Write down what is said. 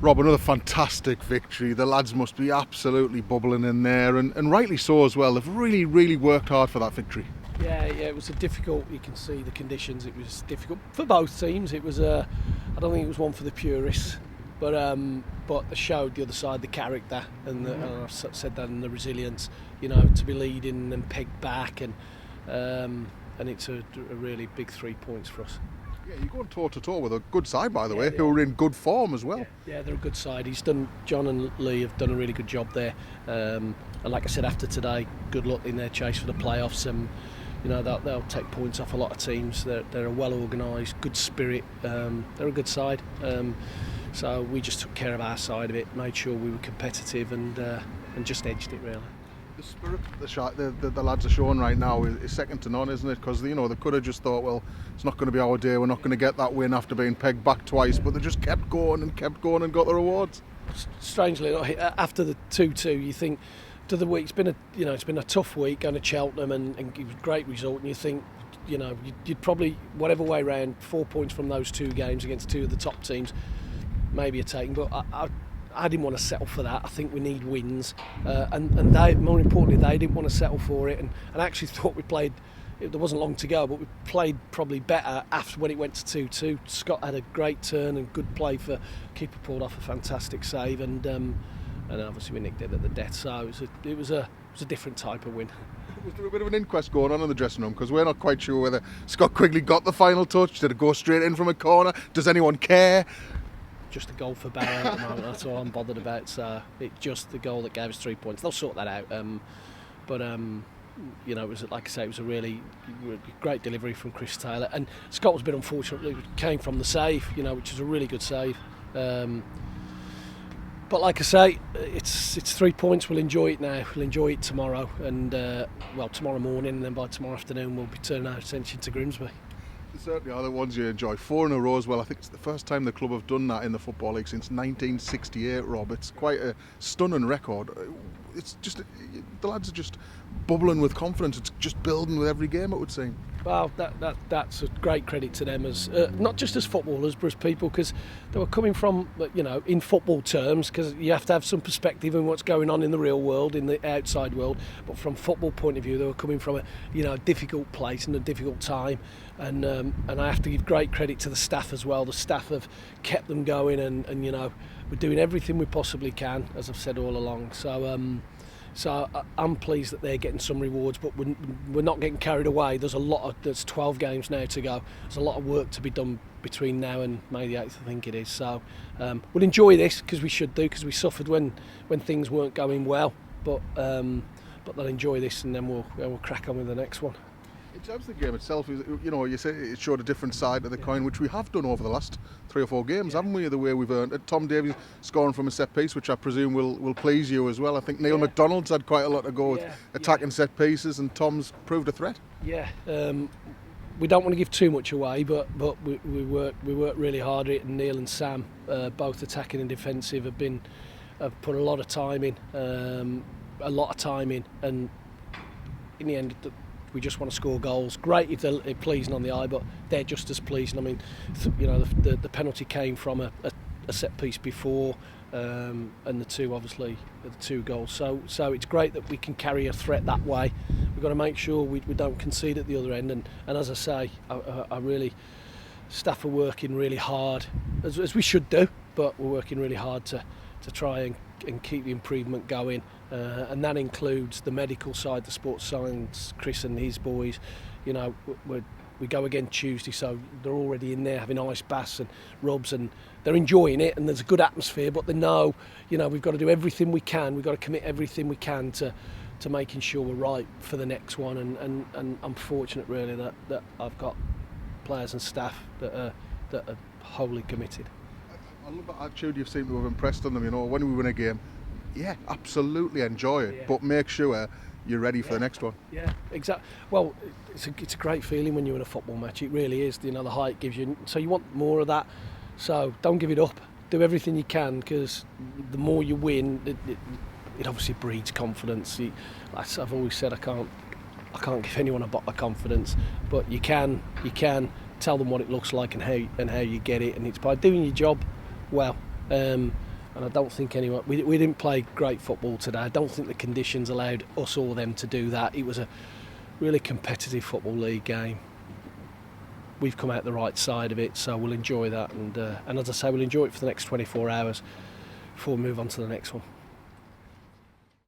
Rob, another fantastic victory. The lads must be absolutely bubbling in there, and rightly so as well. They've really, really worked hard for that victory. Yeah, it was a difficult. You can see the conditions. It was difficult for both teams. It was I don't think it was one for the purists, but they showed the other side the character, and I've said that, and the resilience. To be leading and pegged back, and it's a really big 3 points for us. Yeah, you're going toe to toe with a good side, by the way, who are in good form as well. Yeah, they're a good side. John and Lee have done a really good job there. And like I said, after today, good luck in their chase for the playoffs. They'll take points off a lot of teams. They're a well organised, good spirit. They're a good side. So we just took care of our side of it, made sure we were competitive, and just edged it really. The spirit the lads are showing right now is second to none, isn't it? Because they could have just thought, well, it's not going to be our day. We're not going to get that win after being pegged back twice, but they just kept going and got the rewards. Strangely, after the 2-2, you think to the week it's been a tough week going to Cheltenham, and it was a great result, and you think you'd probably, whatever way round, 4 points from those two games against two of the top teams maybe are taken, but I didn't want to settle for that. I think we need wins, and they, more importantly, they didn't want to settle for it. And I actually thought we played. There wasn't long to go, but we played probably better after when it went to 2-2. Scott had a great turn and good play for keeper, pulled off a fantastic save, and obviously we nicked it at the death. So it was a different type of win. Was there a bit of an inquest going on in the dressing room? Because we're not quite sure whether Scott Quigley got the final touch. Did it go straight in from a corner? Does anyone care? Just a goal for Barrow at the moment. That's all I'm bothered about. So it's just the goal that gave us 3 points. They'll sort that out. It was, like I say, it was a really great delivery from Chris Taylor. And Scott was a bit unfortunate. It came from the save, which was a really good save. But like I say, it's 3 points. We'll enjoy it now. We'll enjoy it tomorrow, and tomorrow morning, and then by tomorrow afternoon we'll be turning our attention to Grimsby. Certainly are the ones you enjoy. 4 in a row as well. I think it's the first time the club have done that in the Football League since 1968, Rob. It's quite a stunning record. It's just, the lads are just bubbling with confidence. It's just building with every game, it would seem. Well, that's a great credit to them, as not just as footballers, but as people, because they were coming from, in football terms, because you have to have some perspective on what's going on in the real world, in the outside world. But from football point of view, they were coming from a difficult place and a difficult time, and I have to give great credit to the staff as well. The staff have kept them going, and we're doing everything we possibly can, as I've said all along. So I'm pleased that they're getting some rewards, but we're not getting carried away. There's 12 games now to go. There's a lot of work to be done between now and May the 8th, I think it is. So we'll enjoy this, because we should do, because we suffered when things weren't going well. But they'll enjoy this, and then we'll crack on with the next one. In terms of the game itself, you say it showed a different side of the coin, which we have done over the last 3 or 4 games, haven't we? The way we've earned it. Tom Davies scoring from a set piece, which I presume will please you as well. I think Neil McDonald's had quite a lot to go with attacking set pieces, and Tom's proved a threat. Yeah. We don't want to give too much away, but we work really hard at it, and Neil and Sam, both attacking and defensive, have put a lot of time in, and in the end, we just want to score goals. Great if they're pleasing on the eye, but they're just as pleasing. I mean, the penalty came from a set piece before, and the two goals. So it's great that we can carry a threat that way. We've got to make sure we don't concede at the other end. And as I say, I really, staff are working really hard, as we should do, but we're working really hard to try and keep the improvement going. And that includes the medical side, the sports science, Chris and his boys. We go again Tuesday, so they're already in there having ice baths and rubs, and they're enjoying it, and there's a good atmosphere, but they know, we've got to do everything we can. We've got to commit everything we can to making sure we're right for the next one, and I'm fortunate really that I've got players and staff that are wholly committed. I love that attitude you seem to have impressed on them. When we win a game, absolutely enjoy it, but make sure you're ready for the next one. Yeah, exactly. Well, it's a great feeling when you win a football match. It really is. The height gives you, so you want more of that. So don't give it up. Do everything you can, because the more you win, it obviously breeds confidence. As I've always said, I can't give anyone a bottle of confidence, but you can tell them what it looks like and how you get it, and it's by doing your job well. And I don't think anyone. We didn't play great football today. I don't think the conditions allowed us or them to do that. It was a really competitive Football League game. We've come out the right side of it, so we'll enjoy that. And as I say, we'll enjoy it for the next 24 hours before we move on to the next one.